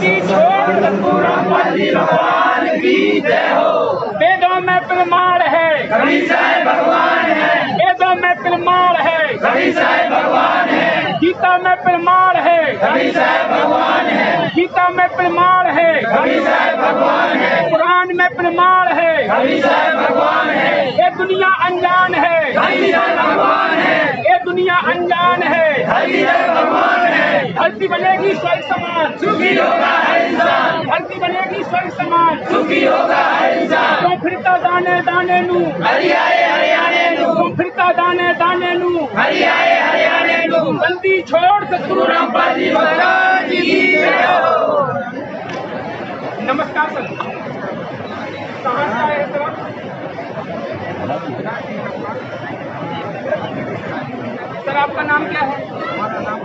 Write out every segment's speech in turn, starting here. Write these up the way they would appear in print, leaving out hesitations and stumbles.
बंदी छोड़ सतगुरु रामपाल जी भगवान की जय हो। वेदों में प्रमाण है कबीर साहब भगवान है, वेदों में प्रमाण है कबीर साहब भगवान है, गीता में प्रमाण है कबीर साहब भगवान है, गीता में प्रमाण है कबीर साहब भगवान है, कुरान में प्रमाण है कबीर साहब भगवान है। ये दुनिया अनजान है कबीर साहब भगवान है, ये दुनिया अनजान है कबीर साहब भगवान है। धरती बनेगी स्वर्ग समान सुखी होगा हर इंसान, धरती बनेगी स्वर्ग समान सुखी होगा हर इंसान। तुम फिरता दाने दाने नू हरियाए हरियाणे नू, तुम फिरता दाने दाने नू हरियाए हरियाणे नू। बंदी छोड़ सतगुरु रामपाल जी महाराज की जय हो। नमस्कार सर, कहाँ से आए हैं सर? सर आपका नाम क्या है? हमारा नाम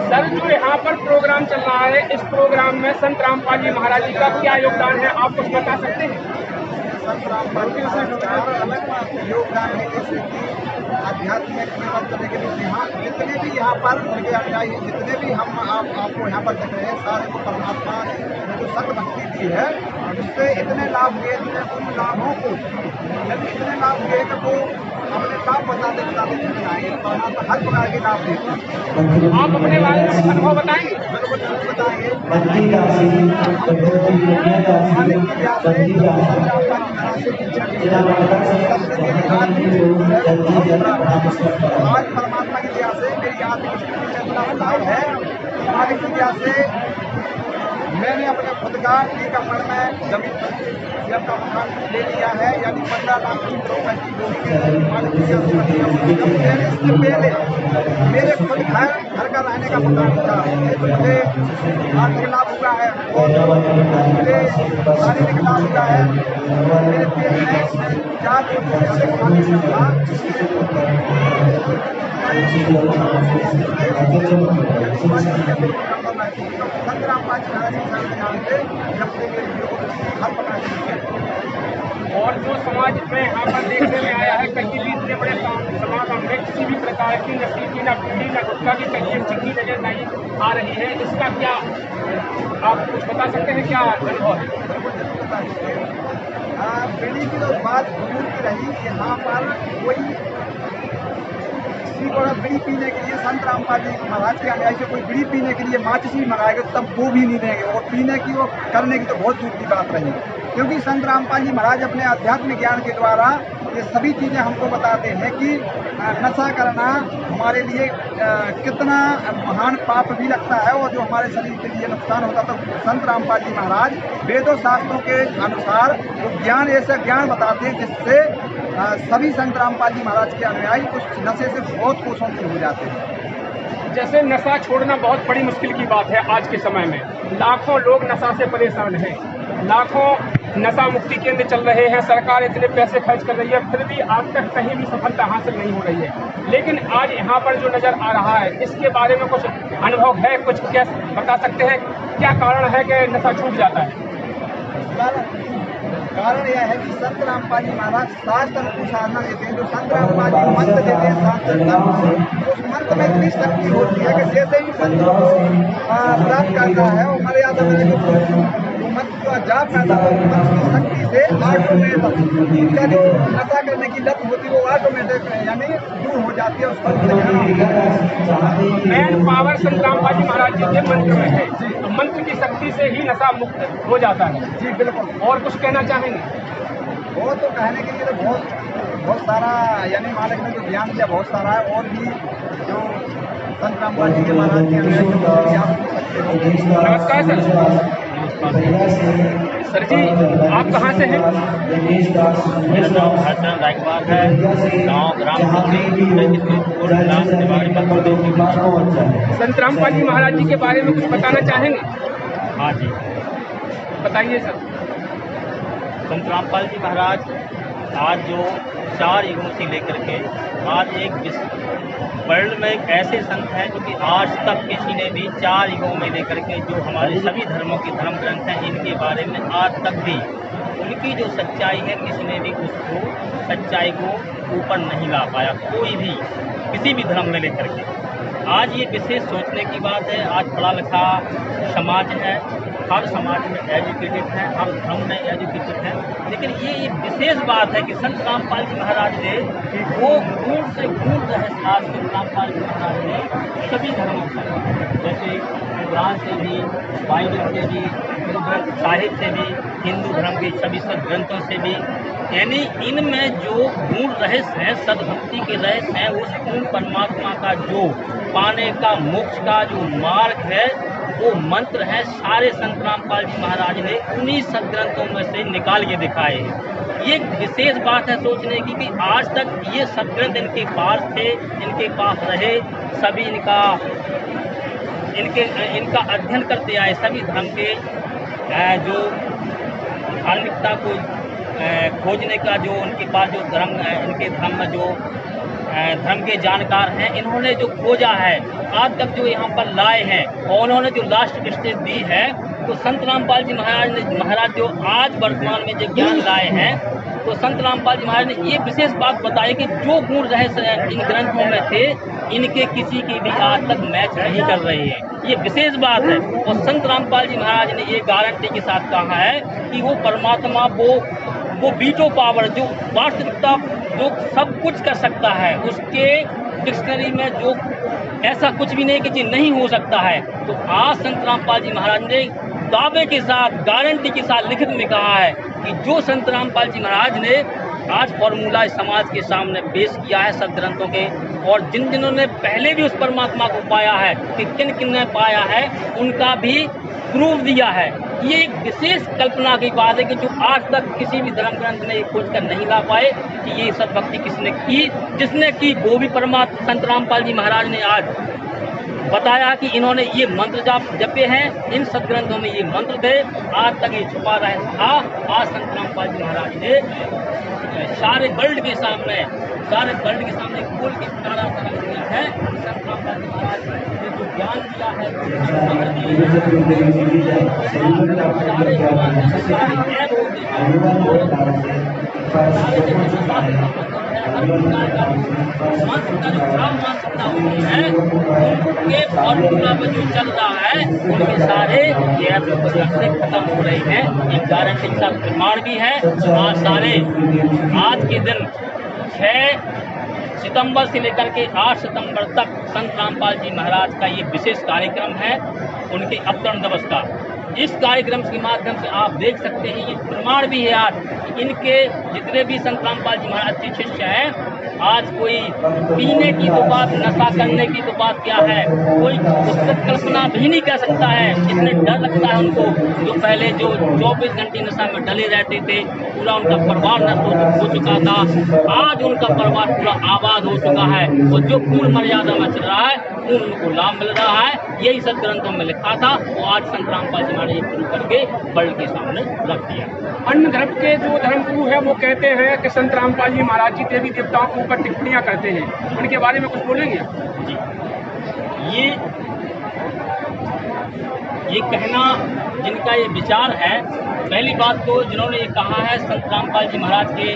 सर जो यहाँ पर प्रोग्राम चल रहा है, इस प्रोग्राम में संत रामपाल जी महाराज जी का क्या योगदान है, आप कुछ बता सकते हैं? संत रामपाल जी का योगदान है जैसे कि आध्यात्मिक जीवन करने के लिए यहाँ जितने भी यहाँ पर उनके अनुयायी जितने भी हम आपको यहाँ पर देख रहे हैं सारे को परमात्मा ने जो सत भक्ति दी है उससे इतने लाभ हुए, इतने उन लाभों को यदि इतने लाभ हुए कि वो अपने लाभ बताते बताते चले आए। परमात्मा हर प्रकार के लाभ देते हैं। आप अपने बारे में कुछ अनुभव बताएंगे? बिल्कुल जरूर बताएंगे। आज परमात्मा की दया से मेरी आत्मिक स्थिति में इतना सुधार है, मालिक की दया से मैंने अपने खुद का टीकाकरण में जमीन का मकान ले लिया है, यानी 15 लाख की प्रॉपर्टी होगी। मालिक की दया से इससे पहले मेरे खुद घर का रहने का मकान था, तो मुझे आर्थिक लाभ हुआ है और मुझे शारीरिक लाभ हुआ है। मेरे पेट में 4 रोटी से अधिक पानी था। संत रामपाल जी महाराज से जब से मेरे हर प्रकार की और जो समाज में यहाँ पर देखने में आया है, कहीं भी इतने बड़े समागम में किसी भी प्रकार की नशीली न बीड़ी न गुटखा की कहीं चिट्ठी नजर नहीं आ रही है, इसका क्या आप कुछ बता सकते हैं, क्या अनुभव है? बीड़ी की तो बात दूर की रही, यहाँ पर कोई किसी को बीड़ी पीने के लिए संत रामपाल जी महाराज के अनुयायी से कोई बीड़ी पीने के लिए माचिस ही मंगाएगा तब वो भी नहीं देंगे, और पीने की वो करने की तो बहुत दूर की बात रही। क्योंकि संत रामपाल जी महाराज अपने आध्यात्मिक ज्ञान के द्वारा ये सभी चीज़ें हमको बताते हैं कि नशा करना हमारे लिए कितना महान पाप भी लगता है और जो हमारे शरीर के लिए नुकसान होता। तो संत रामपाल जी महाराज वेदों शास्त्रों के अनुसार वो ज्ञान ऐसा ज्ञान बताते हैं जिससे सभी संत रामपाल जी महाराज के अनुयायी उस नशे से बहुत कोसों दूर हो जाते हैं। जैसे नशा छोड़ना बहुत बड़ी मुश्किल की बात है आज के समय में, लाखों लोग नशा से परेशान हैं, लाखों नशा मुक्ति केंद्र चल रहे हैं, सरकार इतने पैसे खर्च कर रही है, फिर भी आज तक कहीं भी सफलता हासिल नहीं हो रही है। लेकिन आज यहाँ पर जो नज़र आ रहा है, इसके बारे में कुछ अनुभव है, कुछ क्या बता सकते हैं, क्या कारण है कि नशा छूट जाता है? कारण यह है कि संत रामपाल जी महाराज शास्त्र को साधना देते हैं। जो संत रामपाल जी मंत्र देते हैं शास्त्र, उस मंत्र में इतनी शक्ति होती है कि जैसे ही मंत्र को प्राप्त करता है वो मर्यादा में मंत्र का जाप करता है, मंत्र की शक्ति से ऑटोमेटिक या जो नशा करने की लत होती है वो ऑटोमेटिक यानी दूर हो जाती है। मेन पावर संत रामपाल जी महाराज जी के मंत्र में है, तो मंत्र की शक्ति से ही नशा मुक्त हो जाता है। जी बिल्कुल। और कुछ कहना चाहेंगे? वो तो कहने के लिए तो बहुत सारा यानी मालिक ने जो ज्ञान दिया बहुत सारा है, और भी जो संत रामपाल जी के महाराज के नमस्कार सर। सर जी आप कहाँ से हैं? मेरा नाम हरचंद गायकवाड़ है, गाँव ग्राम संत रामपाल जी महाराज जी के बारे में कुछ बताना चाहेंगे? हाँ जी, बताइए सर। संत रामपाल जी महाराज आज जो 4 युगों से लेकर के आज एक वर्ल्ड में एक ऐसे संत हैं जो कि आज तक किसी ने भी 4 युगों में लेकर के जो हमारे सभी धर्मों के धर्म ग्रंथ हैं इनके बारे में आज तक भी उनकी जो सच्चाई है किसी ने भी उसको सच्चाई को ऊपर नहीं ला पाया, कोई भी किसी भी धर्म में लेकर के। आज ये विशेष सोचने की बात है। आज पढ़ा लिखा समाज है, हर समाज में एजुकेटेड है, हर धर्म में एजुकेटेड है, लेकिन ये एक विशेष बात है कि संत रामपाल जी महाराज ने वो गूढ़ से गूढ़ रहस्य आज संत रामपाल जी महाराज ने सभी धर्मों से, जैसे कुरान से भी, बाइबल से भी, गुरु ग्रंथ साहिब से भी, हिंदू धर्म के सभी सदग्रंथों से भी, यानी इनमें जो गूढ़ रहस्य है, सदभक्ति के रहस्य हैं, उस पूर्ण परमात्मा का जो पाने का मोक्ष का जो मार्ग है, वो मंत्र है, सारे संत रामपाल जी महाराज ने उन्हीं सदग्रंथों में से निकाल के दिखाए हैं। ये एक विशेष बात है सोचने की कि आज तक ये सदग्रंथ इनके पास थे, इनके पास रहे, सभी इनका अध्ययन करते आए, सभी धर्म के जो धार्मिकता को खोजने का जो उनके पास जो धर्म इनके धर्म में जो धर्म के जानकार हैं, इन्होंने जो खोजा है आज तक जो यहाँ पर लाए हैं और उन्होंने जो लास्ट स्टेज दी है, तो संत रामपाल जी महाराज जो आज वर्तमान में जो ज्ञान लाए हैं, तो संत रामपाल जी महाराज ने ये विशेष बात बताई कि जो गूढ़ रहस्य इन ग्रंथों में थे, इनके किसी की भी आज तक मैच नहीं कर रहे हैं। ये विशेष बात है और संत रामपाल जी महाराज ने ये गारंटी के साथ कहा है कि वो परमात्मा वो बीटो पावर जो वास्तविकता जो सब कुछ कर सकता है, उसके डिक्शनरी में जो ऐसा कुछ भी नहीं कि चीज नहीं हो सकता है। तो आज संत रामपाल जी महाराज ने दावे के साथ, गारंटी के साथ लिखित में कहा है कि जो संत रामपाल जी महाराज ने आज फॉर्मूला समाज के सामने पेश किया है सदग्रंथों के, और जिन्होंने पहले भी उस परमात्मा को पाया है कि किन किन ने पाया है, उनका भी प्रूफ दिया है। ये एक विशेष कल्पना की बात है कि जो आज तक किसी भी धर्म ग्रंथ में खोज कर नहीं ला पाए कि ये सदभक्ति किसने की, जिसने की वो भी परमात्मा संत रामपाल जी महाराज ने आज बताया कि इन्होंने ये मंत्र जपे हैं, इन सदग्रंथों में ये मंत्र थे, आज तक ये छुपा रहा था। आज संत रामपाल जी महाराज ने सारे वर्ल्ड के सामने खोल के तारा रख दिया है। संत रामपाल जी महाराज ने जो ज्ञान दिया है, फॉर्मूला में जो चल रहा है, उनके सारे से खत्म हो रहे हैं। एक गारंटी का प्रमाण भी है। आज के दिन 6 सितंबर से लेकर के 8 सितंबर तक संत रामपाल जी महाराज का ये विशेष कार्यक्रम है, उनके अवतरण दिवस का। इस कार्यक्रम के माध्यम से आप देख सकते हैं, ये प्रमाण भी है आज इनके जितने भी संत रामपाल जी महाराज के शिष्य हैं। आज कोई पीने की तो बात, नशा करने की तो बात क्या है, कोई उससे कल्पना भी नहीं कर सकता है। इतने डर लगता है उनको, जो पहले जो 24 घंटे नशा में डले रहते थे, पूरा उनका परिवार नष्ट हो चुका था। आज उनका परिवार पूरा आबाद हो चुका है और जो पूर्ण मर्यादा में चल रहा है, पूर्ण उनको लाभ मिल रहा है। यही सदग्रंथों में लिखा था, वो आज संत रामपाल जी महाराज शुरू करके वर्ल्ड के सामने रख दिया। अन्य धर्म के जो धर्मगुरु है वो कहते हैं कि संत रामपाल जी महाराज जी देवी देवताओं के ऊपर टिप्पणियां करते हैं, उनके बारे में कुछ बोलेंगे? जी, ये कहना जिनका ये विचार है, पहली बात तो जिन्होंने ये कहा है, संत रामपाल जी महाराज के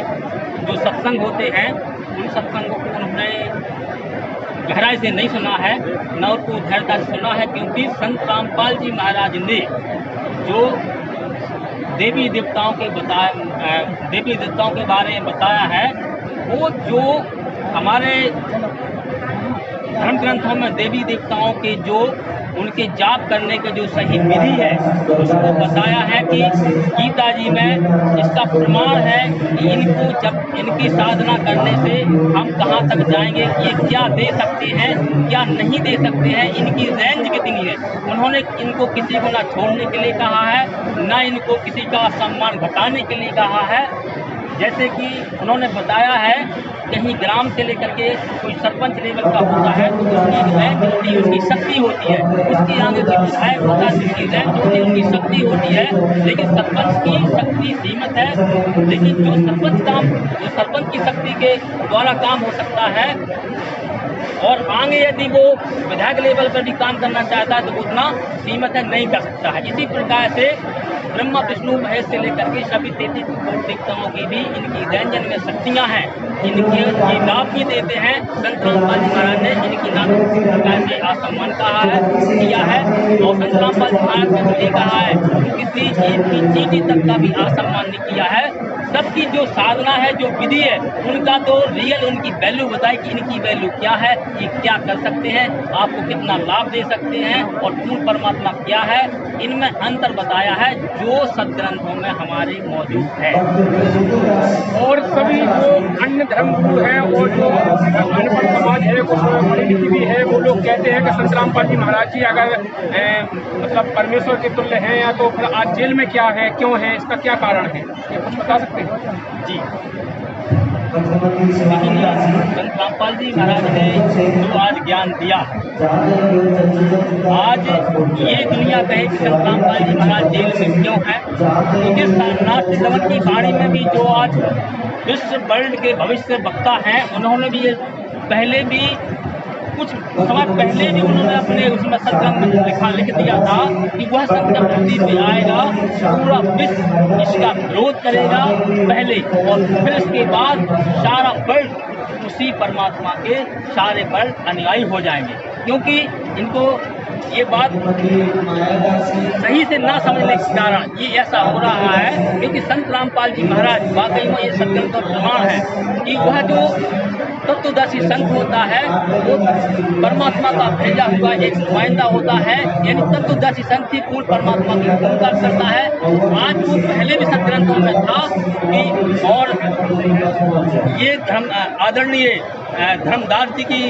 जो सत्संग होते हैं, उन सत्संगों को उन्होंने गहराई से नहीं सुना है, न उसको धैर्यता से सुना है, क्योंकि संत रामपाल जी महाराज ने जो देवी देवताओं के बारे में बताया है, वो जो हमारे धर्म ग्रंथों में देवी देवताओं के जो उनके जाप करने के जो सही विधि है, उसको बताया है कि गीता जी में इसका प्रमाण है कि इनको जब इनकी साधना करने से हम कहाँ तक जाएंगे, ये क्या दे सकते हैं, क्या नहीं दे सकते हैं, इनकी रेंज कितनी है। उन्होंने इनको किसी को ना छोड़ने के लिए कहा है, ना इनको किसी का सम्मान घटाने के लिए कहा है। जैसे कि उन्होंने बताया है, कहीं ग्राम से लेकर के कोई सरपंच लेवल का होता है तो उसकी रैंक होती है, उसकी शक्ति होती है, उसकी आगे की विधायक होता है, उसकी रैंक होती है, उनकी शक्ति होती है। लेकिन सरपंच की शक्ति सीमित है, लेकिन जो सरपंच की शक्ति के द्वारा काम हो सकता है, और आगे यदि वो विधायक लेवल पर भी काम करना चाहता है तो उतना सीमित है, नहीं कर सकता है। इसी प्रकार से ब्रह्मा विष्णु महेश से लेकर के सभी 33 देवताओं की भी इनकी व्यंजन में शक्तियाँ हैं, इनके ये लाभ भी देते हैं। संत रामपाल जी महाराज ने इनकी नाम किसी प्रकार से असम्मान कहा है, किया है, और संत रामपाल जी महाराज ने तो ये कहा है किसी एक भी चीटी तक का भी असम्मान नहीं किया है। सबकी जो साधना है, जो विधि है, उनका तो रियल उनकी वैल्यू बताई कि इनकी वैल्यू क्या है, ये क्या कर सकते हैं, आपको कितना लाभ दे सकते हैं और पूर्ण परमात्मा क्या है, इनमें अंतर बताया है जो सदग्रंथों में हमारे मौजूद है। और सभी जो अन्य धर्म गुरु हैं और जो अनपढ़ समाज है, कुछ पढ़ी लिखी भी है, वो लोग कहते हैं कि संत रामपाल जी महाराज जी अगर मतलब परमेश्वर के तुल्य हैं, या तो फिर आज जेल में क्या है, क्यों है, इसका क्या कारण है, ये कुछ बता सकते हैं? जी, संत रामपाल जी महाराज ने जो आज ज्ञान दिया, आज ये दुनिया कहे कि संत रामपाल जी महाराज जेल में क्यों है, क्योंकि सारनाथ सिद्धवन की वाणी में भी जो आज विश्व वर्ल्ड के भविष्य वक्ता हैं, उन्होंने भी ये पहले भी कुछ समय पहले भी उन्होंने अपने उसमें सत्संग में लिख दिया था कि वह संत जब धरती पे आएगा पूरा विश्व इसका विरोध करेगा पहले, और फिर इसके बाद सारा वर्ल्ड उसी परमात्मा के सारे वर्ल्ड अनुयायी हो जाएंगे। क्योंकि इनको ये बात सही से ना समझने के कारण ये ऐसा हो रहा है, क्योंकि संत रामपाल जी महाराज वाकई में ये सत्संग का प्रमाण है कि वह जो तत्वदर्शी संत होता है वो परमात्मा का भेजा हुआ एक नुमाइंदा होता है, यानी तत्वदर्शी संत ही पूर्ण परमात्मा की भूमिका करता है। आज वो पहले भी सत्ग्रंथों में था कि, और ये आदरणीय धर्मदास जी की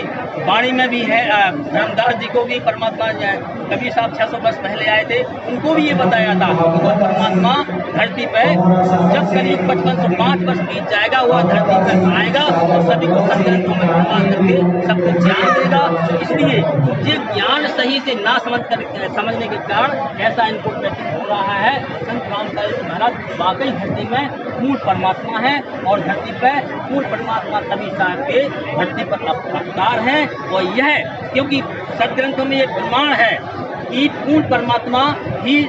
वाणी में भी है, धर्मदास जी को भी परमात्मा कबीर साहब 600 वर्ष पहले आए थे, उनको भी ये बताया था कि वह परमात्मा धरती पे जब करीब 5505 वर्ष बीत जाएगा वह धरती पर आएगा और सभी को सत्ग्रंथों में प्रमाण करके सबको ज्ञान देगा। इसलिए ये ज्ञान सही से ना समझने के कारण ऐसा इनको प्रतीत हो रहा है। संत रामपाल जी महाराज वाकई धरती में पूर्ण परमात्मा है और धरती पर पूर्ण परमात्मा कबीर साहब के धरती पर अवतार हैं, और यह क्योंकि सत्ग्रंथों में ये प्रमाण है कि पूर्ण परमात्मा ही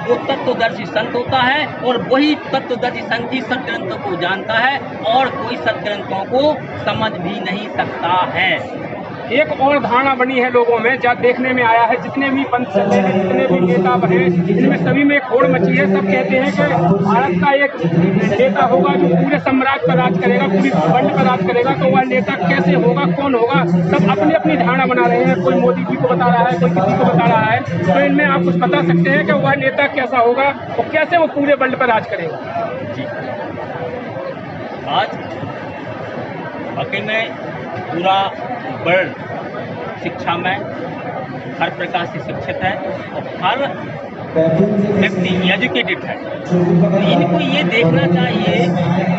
वो तत्वदर्शी संत होता है और वही तत्वदर्शी संत ही सत्ग्रंथों को जानता है और कोई सत्ग्रंथों को समझ भी नहीं सकता है। एक और धारणा बनी है लोगों में, जब देखने में आया है जितने भी पंथ से जितने भी नेता बने, इनमें सभी में एक होड़ मची है। सब कहते हैं कि भारत का एक नेता होगा जो पूरे साम्राज्य पर राज करेगा, पूरी वर्ल्ड पर राज करेगा, तो वह नेता कैसे होगा, कौन होगा, सब अपनी अपनी धारणा बना रहे हैं। कोई मोदी जी को बता रहा है, कोई किसी को बता रहा है, तो इनमें आप कुछ बता सकते हैं कि वह नेता कैसा होगा और कैसे वो पूरे वर्ल्ड पर राज करेगा? जी, आज वाकई में पूरा वर्ल्ड शिक्षा में हर प्रकार से शिक्षित है और हर व्यक्ति एजुकेटेड है। तो इनको ये देखना चाहिए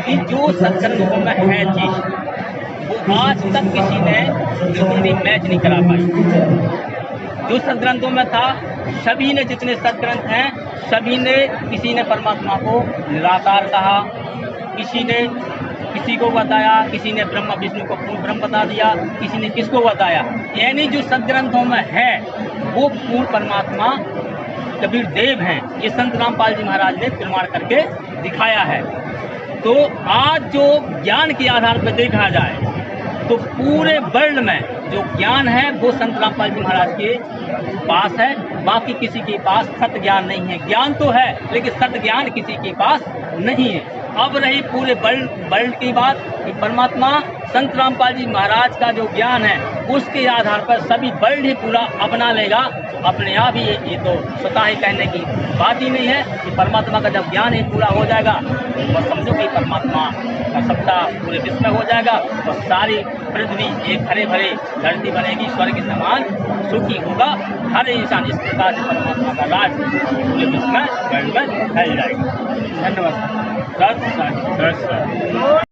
कि जो सत्संगों में है चीज वो आज तक किसी ने बिल्कुल भी मैच नहीं करा पाई। जो सत्ग्रंथों में था, सभी ने जितने सत्ग्रंथ हैं सभी ने, किसी ने परमात्मा को निराकार कहा, किसी ने किसी को बताया, किसी ने ब्रह्मा विष्णु को पूर्ण ब्रह्म बता दिया, किसी ने किसको बताया। यानी जो सत्ग्रंथों में है वो पूर्ण परमात्मा कबीर देव हैं। ये संत रामपाल जी महाराज ने प्रमाण करके दिखाया है। तो आज जो ज्ञान के आधार पर देखा जाए तो पूरे वर्ल्ड में जो ज्ञान है वो संत रामपाल जी महाराज के पास है, बाकी किसी के पास सत्य ज्ञान नहीं है। ज्ञान तो है लेकिन सत्य ज्ञान किसी के पास नहीं है। अब रही पूरे वर्ल्ड की बात कि परमात्मा संत रामपाल जी महाराज का जो ज्ञान है उसके आधार पर सभी वर्ल्ड ही पूरा अपना लेगा अपने आप ही। ये तो स्वतः ही कहने की बात ही नहीं है कि परमात्मा का जब ज्ञान ही पूरा हो जाएगा तो बस समझो कि परमात्मा का सत्ता पूरे विश्व में हो जाएगा और सारी पृथ्वी एक हरे भरे धरती बनेगी, स्वर्ग के समान सुखी होगा हर इंसान। इस प्रकार से परमात्मा का राज पूरे विश्व में वर्ल्ड में फैल जाएगा। धन्यवाद सर।